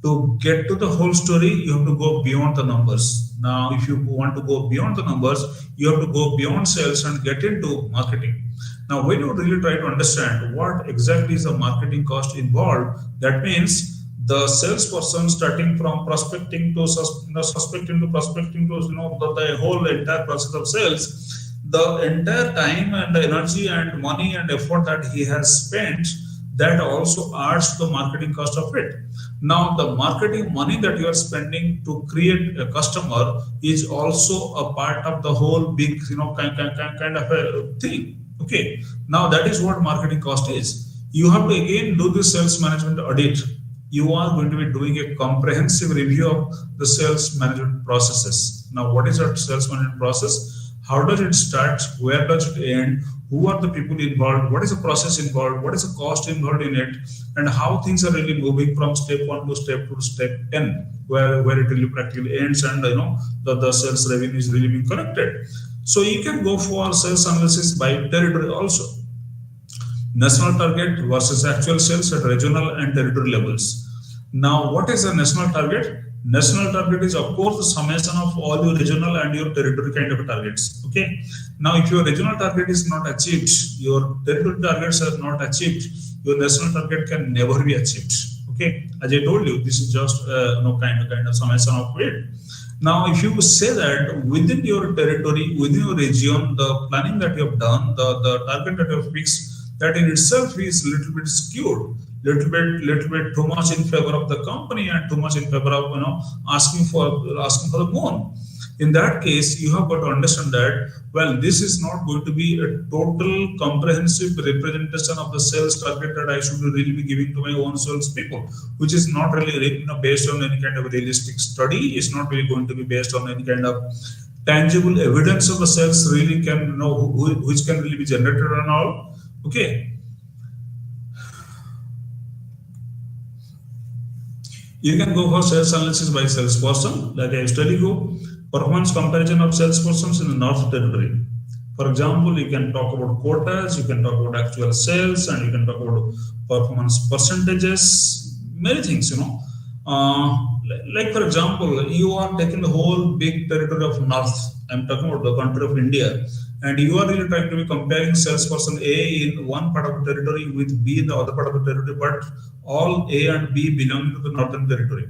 To get to the whole story, you have to go beyond the numbers. Now, if you want to go beyond the numbers, you have to go beyond sales and get into marketing. Now, when you really try to understand what exactly is the marketing cost involved, that means the salesperson starting from prospecting to suspecting to prospecting to the whole entire process of sales, the entire time and the energy and money and effort that he has spent, that also adds to the marketing cost of it. Now, the marketing money that you are spending to create a customer is also a part of the whole big, kind of a thing. Okay. Now, that is what marketing cost is. You have to again do the sales management audit. You are going to be doing a comprehensive review of the sales management processes. Now, what is that sales management process? How does it start? Where does it end? Who are the people involved? What is the process involved? What is the cost involved in it? And how things are really moving from step 1 to step 2 to step n, where it really practically ends, and the sales revenue is really being collected. So you can go for sales analysis by territory also. National target versus actual sales at regional and territory levels. Now, what is a national target? National target is, of course, the summation of all your regional and your territory kind of targets. Okay. Now, if your regional target is not achieved, your territory targets are not achieved, your national target can never be achieved. Okay. As I told you, this is just kind of summation of it. Now, if you say that within your territory, within your region, the planning that you have done, the target that you have fixed, that in itself is a little bit skewed, little bit too much in favor of the company and too much in favor of asking for the moon. In that case, you have got to understand that, well, this is not going to be a total comprehensive representation of the sales target that I should really be giving to my own sales people, which is not really, based on any kind of realistic study. It's not really going to be based on any kind of tangible evidence of the sales really can, which can really be generated and all. Okay. You can go for sales analysis by salesperson, like I was telling you, performance comparison of salespersons in the North Territory. For example, you can talk about quotas, you can talk about actual sales, and you can talk about performance percentages, many things, like for example, you are taking the whole big territory of North. I'm talking about the country of India, and you are really trying to be comparing salesperson A in one part of the territory with B in the other part of the territory, but all A and B belong to the Northern Territory.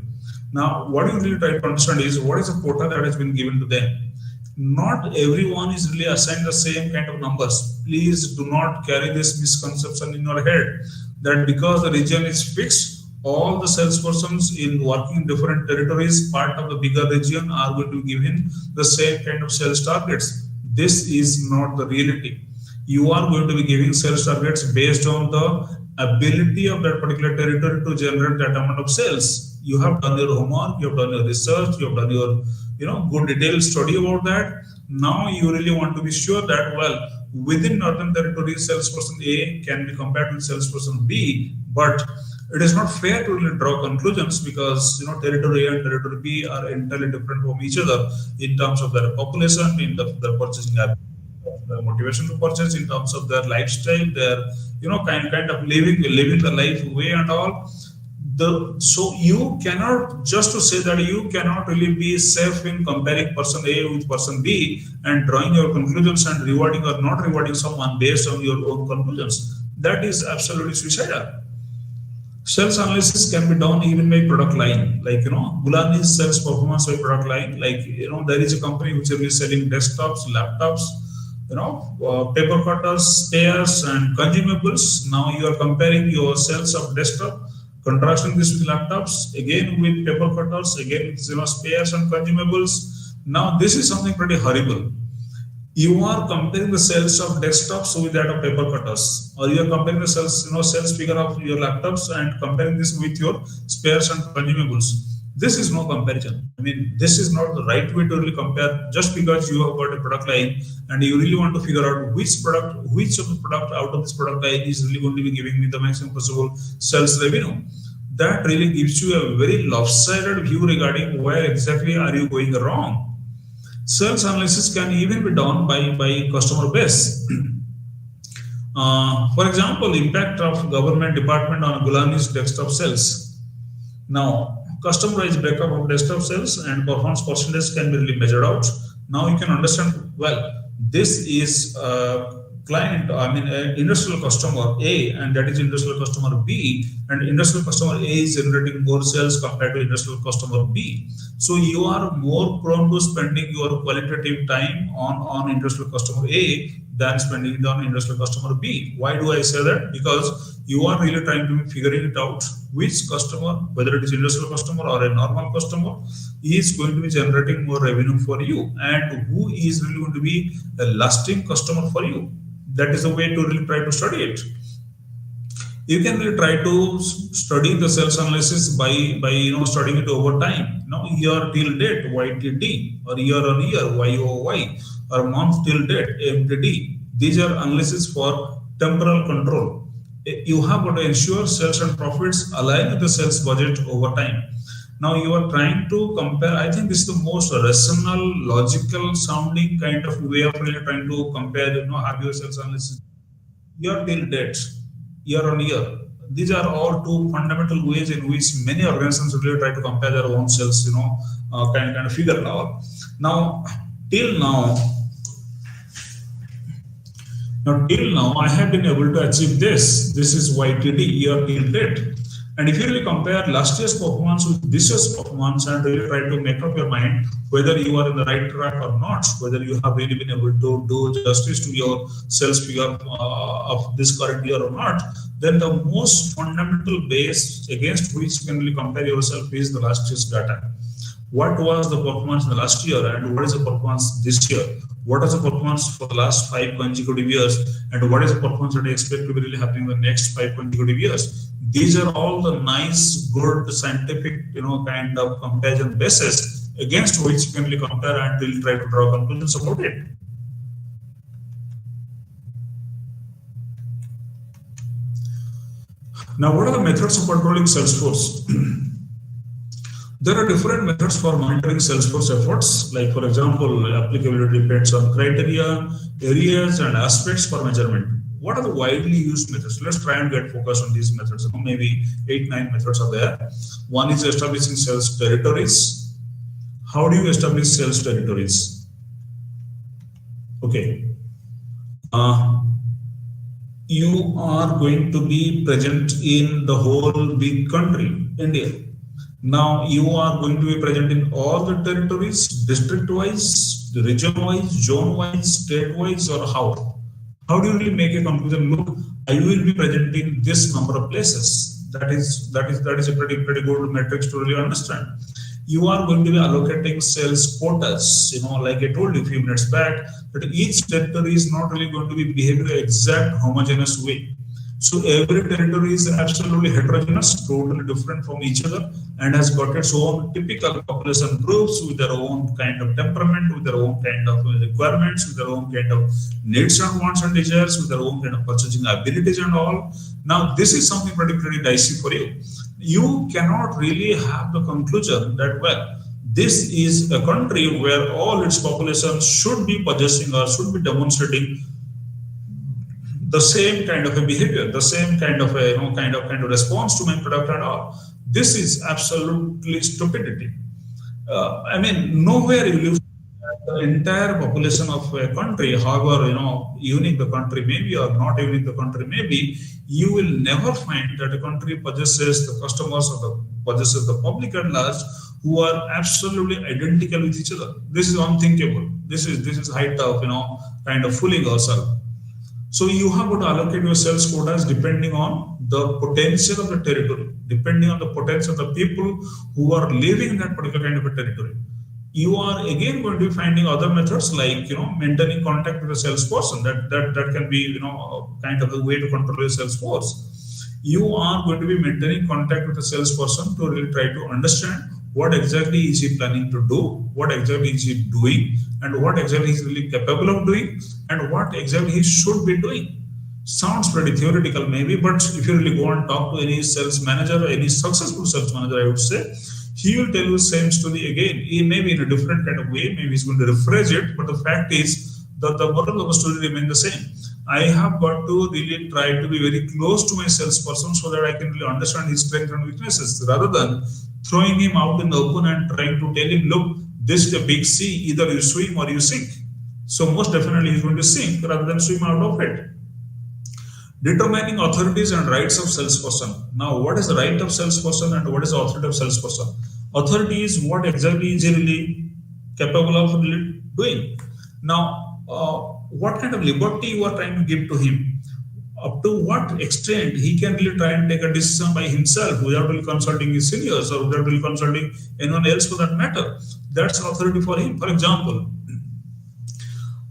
Now, what you really try to understand is what is the quota that has been given to them. Not everyone is really assigned the same kind of numbers. Please do not carry this misconception in your head that because the region is fixed, all the salespersons in working in different territories, part of the bigger region, are going to be given the same kind of sales targets. This is not the reality. You are going to be giving sales targets based on the ability of that particular territory to generate that amount of sales. You have done your homework, you have done your research, you have done your good detailed study about that. Now you really want to be sure that, well, within Northern Territory, salesperson A can be compared with salesperson B, but it is not fair to really draw conclusions because territory A and territory B are entirely different from each other in terms of their population, in terms of their purchasing habits, their motivation to purchase, in terms of their lifestyle, their kind of living the life way and all. So you cannot, just to say that you cannot really be safe in comparing person A with person B and drawing your conclusions and rewarding or not rewarding someone based on your own conclusions. That is absolutely suicidal. Sales analysis can be done even by product line, like Gulani's sales performance by product line. Like there is a company which is selling desktops, laptops, paper cutters, spares, and consumables. Now you are comparing your sales of desktop, contrasting this with laptops, again with paper cutters, again with spares and consumables. Now this is something pretty horrible. You are comparing the sales of desktops with that of paper cutters, or you are comparing the sales figure of your laptops and comparing this with your spares and consumables. This is no comparison. I mean, this is not the right way to really compare. Just because you have got a product line and you really want to figure out which of the product out of this product line is really going to be giving me the maximum possible sales revenue, that really gives you a very lopsided view regarding where exactly are you going wrong. Sales analysis can even be done by customer base. For example, impact of government department on Gulani's desktop sales. Now, customer-wise breakup of desktop sales and performance percentage can be really measured out. Now you can understand, well, this is client, industrial customer A, and that is industrial customer B, and industrial customer A is generating more sales compared to industrial customer B. So you are more prone to spending your qualitative time on industrial customer A than spending it on industrial customer B. Why do I say that? Because you are really trying to be figuring it out which customer, whether it is industrial customer or a normal customer, is going to be generating more revenue for you, and who is really going to be a lasting customer for you. That is the way to really try to study it. You can really try to study the sales analysis by studying it over time. Year till date, YTD, or year on year, YOY, or month till date, MTD. These are analysis for temporal control. You have got to ensure sales and profits align with the sales budget over time. Now you are trying to compare. I think this is the most rational, logical sounding kind of way of really trying to compare, have your sales analysis year till date, year on year. These are all two fundamental ways in which many organizations really try to compare their own sales, kind of figure it out. Now, till now, I have been able to achieve this. This is YTD, year till date. And if you really compare last year's performance with this year's performance and really try to make up your mind whether you are in the right track or not, whether you have really been able to do justice to your sales figure of this current year or not, then the most fundamental base against which you can really compare yourself is the last year's data. what was the performance in the last year and what is the performance this year, what is the performance for the last 5 consecutive years, and what is the performance that I expect to be really happening in the next 5 consecutive years. These are all the nice, good, scientific, kind of comparison basis against which you can really compare and really try to draw conclusions about it. Now, what are the methods of controlling Salesforce? There are different methods for monitoring Salesforce efforts. Like, for example, applicability depends on criteria, areas, and aspects for measurement. What are the widely used methods? Let's try and get focused on these methods. Maybe 8-9 methods are there. One is establishing sales territories. How do you establish sales territories? Okay. You are going to be present in the whole big country, India. Now you are going to be present in all the territories, district-wise, region-wise, zone-wise, state-wise, or how? How do you really make a conclusion? Look, I will be present in this number of places. That is a pretty good metrics to really understand. You are going to be allocating sales quotas. Like I told you a few minutes back, that each territory is not really going to be behaving in an exact homogeneous way. So every territory is absolutely heterogeneous, totally different from each other, and has got its own typical population groups with their own kind of temperament, with their own kind of requirements, with their own kind of needs and wants and desires, with their own kind of purchasing abilities and all. Now, this is something pretty dicey for you. You cannot really have the conclusion that, well, this is a country where all its population should be possessing or should be demonstrating the same kind of a behavior, the same kind of a kind of response to my product and all. This is absolutely stupidity. Nowhere you live the entire population of a country, however unique the country may be or not unique the country may be, you will never find that a country possesses the customers or possesses the public at large who are absolutely identical with each other. This is unthinkable. This is height of kind of fooling ourselves. So you have got to allocate your sales quotas depending on the potential of the territory, depending on the potential of the people who are living in that particular kind of a territory. You are again going to be finding other methods like maintaining contact with the salesperson. That can be kind of a way to control your sales force. You are going to be maintaining contact with the salesperson to really try to understand what exactly is he planning to do, what exactly is he doing, and what exactly is really capable of doing, and what exactly he should be doing. Sounds pretty theoretical maybe, but if you really go and talk to any sales manager or any successful sales manager, I would say, he will tell you the same story again. He may be in a different kind of way, maybe he's going to rephrase it, but the fact is that the moral of the story remains the same. I have got to really try to be very close to my salesperson so that I can really understand his strengths and weaknesses, rather than throwing him out in the open and trying to tell him, look, this is a big sea, either you swim or you sink. So most definitely he's going to sink rather than swim out of it. Determining authorities and rights of salesperson. Now, what is the right of salesperson and what is the authority of salesperson? Authority is what exactly is he really capable of really doing. Now, what kind of liberty you are trying to give to him? Up to what extent he can really try and take a decision by himself without really consulting his seniors or without really consulting anyone else for that matter. That's authority for him. For example,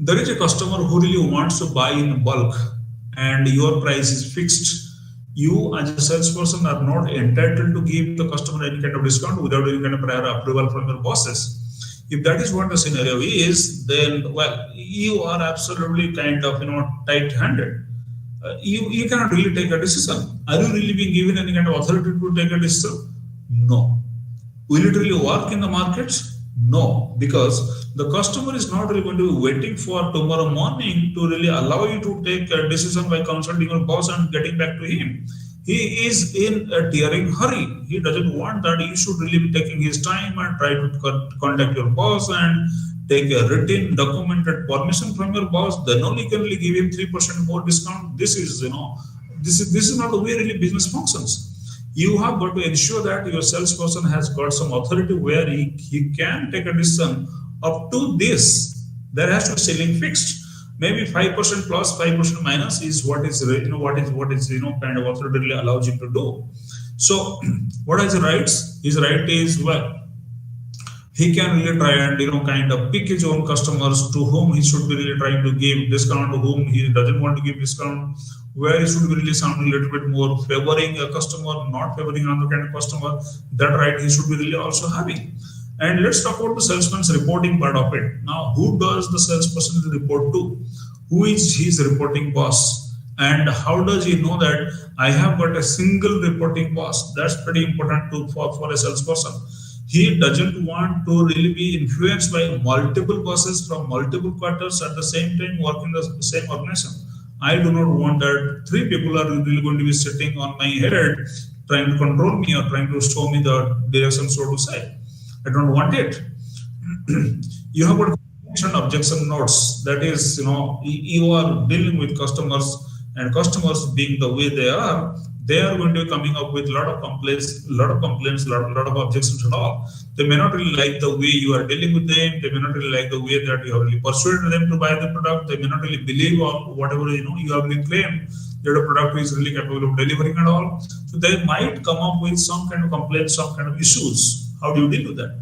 there is a customer who really wants to buy in bulk and your price is fixed. You as a salesperson are not entitled to give the customer any kind of discount without any kind of prior approval from your bosses. If that is what the scenario is, then well, you are absolutely kind of tight-handed. You cannot really take a decision. Are you really being given any kind of authority to take a decision? No. Will it really work in the markets? No, because the customer is not really going to be waiting for tomorrow morning to really allow you to take a decision by consulting your boss and getting back to him. He is in a tearing hurry. He doesn't want that. You should really be taking his time and try to contact your boss and take a written documented permission from your boss. Then only you can really give him 3% more discount. This is not the way really business functions. You have got to ensure that your salesperson has got some authority where he can take a decision up to this. There has to be ceiling fixed. Maybe 5% plus, 5% minus is what is kind of authority really allows him to do. So what are his rights? His right is, well, he can really try and kind of pick his own customers to whom he should be really trying to give discount, to whom he doesn't want to give discount, where he should be really sounding a little bit more favoring a customer, not favoring another kind of customer. That right he should be really also having. And let's talk about the salesman's reporting part of it. Now, who does the salesperson report to? Who is his reporting boss? And how does he know that I have got a single reporting boss? That's pretty important for a salesperson. He doesn't want to really be influenced by multiple bosses from multiple quarters at the same time working the same organization. I do not want that three people are really going to be sitting on my head trying to control me or trying to show me the direction, so to say. I don't want it. You have got objection notes. That is, you are dealing with customers, and customers being the way they are going to be coming up with a lot of complaints, a lot of objections and all. They may not really like the way you are dealing with them. They may not really like the way that you have really persuaded them to buy the product. They may not really believe on whatever you have been claimed that a product is really capable of delivering and all. So they might come up with some kind of complaints, some kind of issues. How do you deal with that?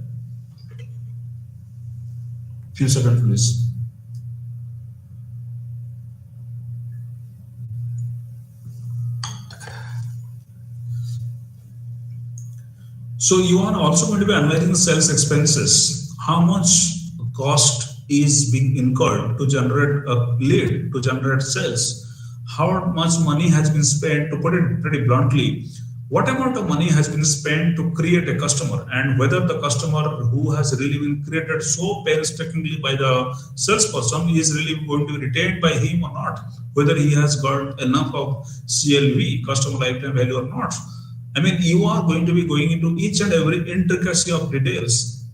Few seconds, please. So you are also going to be analyzing the sales expenses. How much cost is being incurred to generate a lead, to generate sales? How much money has been spent, to put it pretty bluntly, what amount of money has been spent to create a customer, and whether the customer who has really been created so painstakingly by the salesperson is really going to be retained by him or not, whether he has got enough of CLV, customer lifetime value, or not. I mean, you are going to be going into each and every intricacy of details.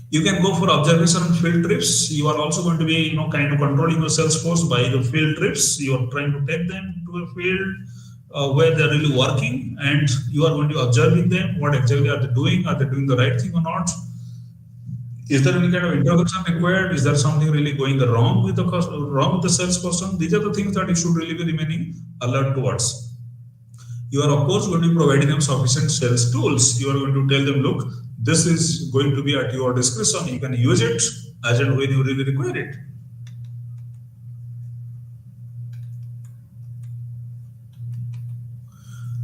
You can go for observation and field trips. You are also going to be, kind of controlling your sales force by the field trips. You are trying to take them to a field where they're really working, and you are going to be observing them. What exactly are they doing? Are they doing the right thing or not? Is there any kind of intervention required? Is there something really going wrong with the salesperson? These are the things that you should really be remaining alert towards. You are of course going to be providing them sufficient sales tools. You are going to tell them, look, this is going to be at your discretion. You can use it as and when you really require it.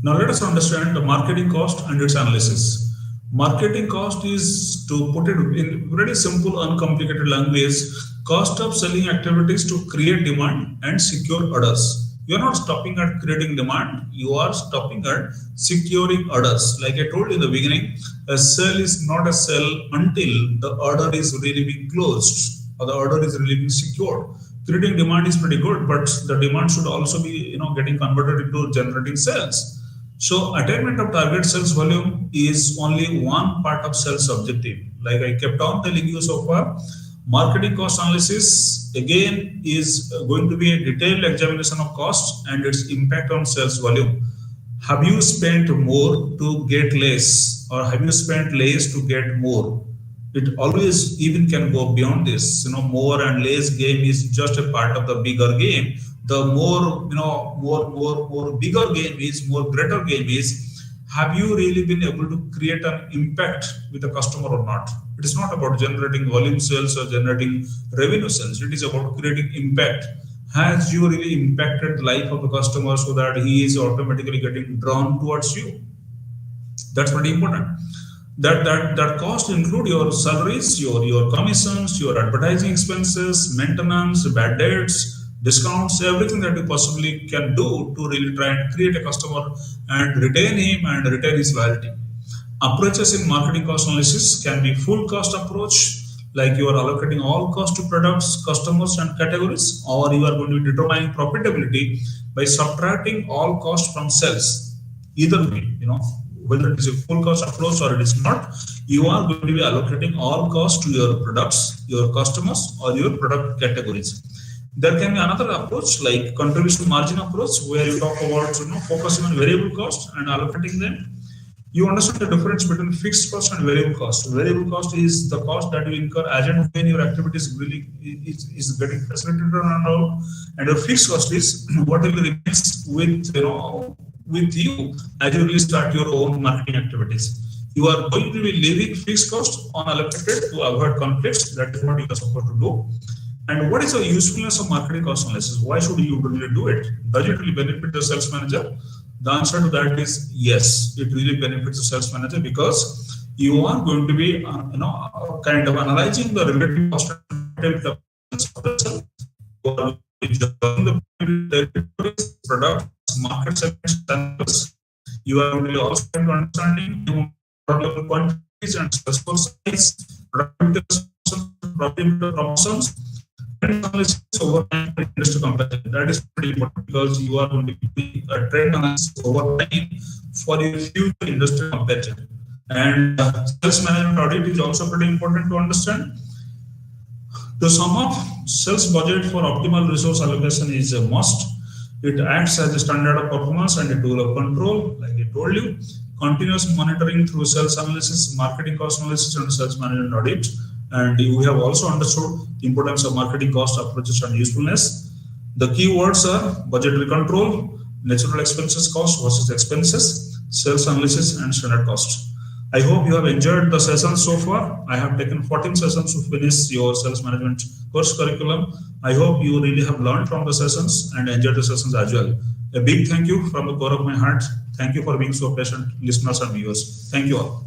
Now let us understand the marketing cost and its analysis. Marketing cost is, to put it in very simple, uncomplicated language, cost of selling activities to create demand and secure orders. You are not stopping at creating demand, you are stopping at securing orders. Like I told you in the beginning, a sale is not a sale until the order is really being closed or the order is really being secured. Creating demand is pretty good, but the demand should also be getting converted into generating sales. So attainment of target sales volume is only one part of sales objective. Like I kept on telling you so far, marketing cost analysis again is going to be a detailed examination of cost and its impact on sales volume. Have you spent more to get less, or have you spent less to get more? It always even can go beyond this. More and less game is just a part of the bigger game. The more bigger game is, more greater game is, have you really been able to create an impact with the customer or not? It is not about generating volume sales or generating revenue sales. It is about creating impact. Has you really impacted the life of the customer so that he is automatically getting drawn towards you? That's pretty important. That cost include your salaries, your commissions, your advertising expenses, maintenance, bad debts, discounts, everything that you possibly can do to really try and create a customer and retain him and retain his loyalty. Approaches in marketing cost analysis can be full cost approach, like you are allocating all cost to products, customers, and categories, or you are going to be determining profitability by subtracting all cost from sales. Either way, whether it is a full cost approach or it is not, you are going to be allocating all cost to your products, your customers, or your product categories. There can be another approach like contribution margin approach, where you talk about focusing on variable cost and allocating them. You understand the difference between fixed cost and variable cost. Variable cost is the cost that you incur as and when your activity is really is getting facilitated and all, and the fixed cost is whatever remains with you as you really start your own marketing activities. You are going to be leaving fixed cost unallocated to avoid conflicts. That is what you are supposed to do. And what is the usefulness of marketing cost analysis? Why should you really do it? Does it really benefit the sales manager? The answer to that is yes. It really benefits the sales manager because you are going to be, kind of analyzing the relative cost of the products, market segments. You are going to also understanding quantities and sales force size, productivity promotions, analysis over time for industry comparison. That is pretty important because you are going to be a trend analysis over time for your future industry comparison. And sales management audit is also pretty important to understand. To sum up, sales budget for optimal resource allocation is a must. It acts as a standard of performance and a tool of control, like I told you. Continuous monitoring through sales analysis, marketing cost analysis, and sales management audit. And we have also understood the importance of marketing cost approaches and usefulness. The key words are budgetary control, natural expenses cost versus expenses, sales analysis, and standard cost. I hope you have enjoyed the session so far. I have taken 14 sessions to finish your sales management course curriculum. I hope you really have learned from the sessions and enjoyed the sessions as well. A big thank you from the core of my heart. Thank you for being so patient, listeners and viewers. Thank you all.